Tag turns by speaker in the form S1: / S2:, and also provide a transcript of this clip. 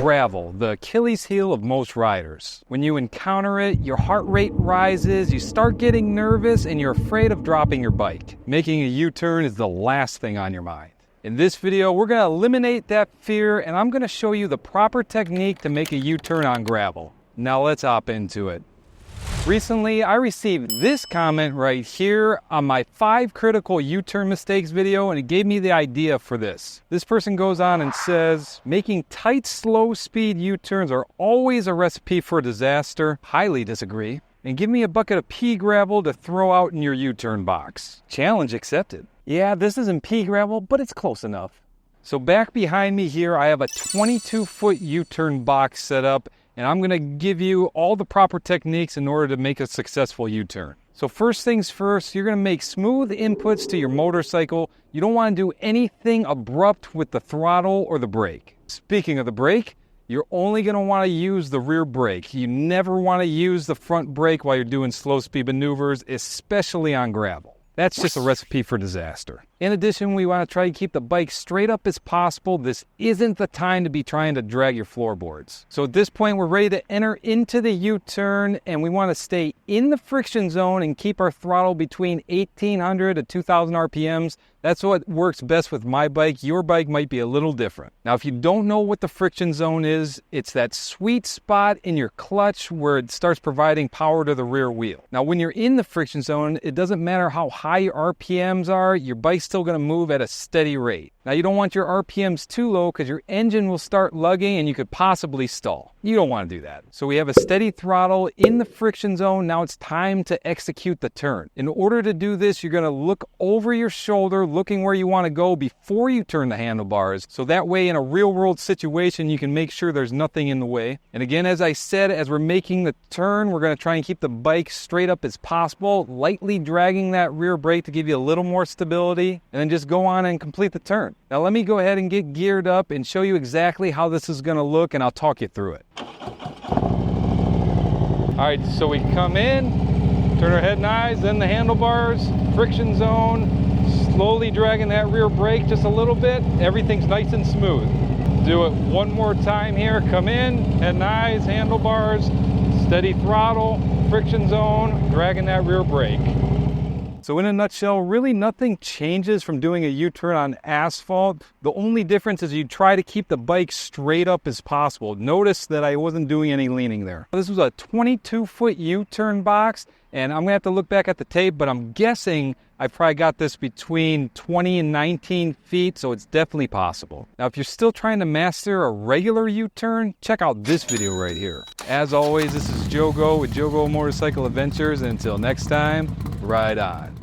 S1: Gravel, the Achilles heel of most riders. When you encounter it, your heart rate rises, you start getting nervous, and you're afraid of dropping your bike. Making a U-turn is the last thing on your mind. In this video, we're going to eliminate that fear, and I'm going to show you the proper technique to make a U-turn on gravel. Now let's hop into it. Recently, I received this comment right here on my 5 critical U-turn mistakes video, and it gave me the idea for this. This person goes on and says, making tight, slow speed U-turns are always a recipe for disaster. Highly disagree. And give me a bucket of pea gravel to throw out in your U-turn box. Challenge accepted. Yeah, this isn't pea gravel, but it's close enough. So back behind me here, I have a 22-foot U-turn box set up, and I'm going to give you all the proper techniques in order to make a successful U-turn. So first things first, you're going to make smooth inputs to your motorcycle. You don't want to do anything abrupt with the throttle or the brake. Speaking of the brake, you're only going to want to use the rear brake. You never want to use the front brake while you're doing slow speed maneuvers, especially on gravel. That's just a recipe for disaster. In addition, we want to try to keep the bike straight up as possible. This isn't the time to be trying to drag your floorboards. So at this point, we're ready to enter into the U-turn, and we want to stay in the friction zone and keep our throttle between 1800 to 2000 RPMs. That's what works best with my bike. Your bike might be a little different. Now, if you don't know what the friction zone is, it's that sweet spot in your clutch where it starts providing power to the rear wheel. Now, when you're in the friction zone, it doesn't matter how high your RPMs are, your bike's still going to move at a steady rate. Now, you don't want your RPMs too low because your engine will start lugging and you could possibly stall. You don't want to do that. So we have a steady throttle in the friction zone. Now it's time to execute the turn. In order to do this, you're going to look over your shoulder, looking where you want to go before you turn the handlebars. So that way, in a real world situation, you can make sure there's nothing in the way. And again, as I said, as we're making the turn, we're going to try and keep the bike straight up as possible, lightly dragging that rear brake to give you a little more stability, and then just go on and complete the turn. Now let me go ahead and get geared up and show you exactly how this is going to look, and I'll talk you through it. All right, so we come in, turn our head and eyes, then the handlebars, friction zone, slowly dragging that rear brake just a little bit. Everything's nice and smooth. Do it one more time here. Come in, head and eyes, handlebars, steady throttle, friction zone, dragging that rear brake. So in a nutshell, really nothing changes from doing a U-turn on asphalt. The only difference is you try to keep the bike straight up as possible. Notice that I wasn't doing any leaning there. This was a 22-foot U-turn box, and I'm going to have to look back at the tape, but I'm guessing I probably got this between 20 and 19 feet, so it's definitely possible. Now, if you're still trying to master a regular U-turn, check out this video right here. As always, this is Jogo with Jogo Motorcycle Adventures, and until next time, ride on.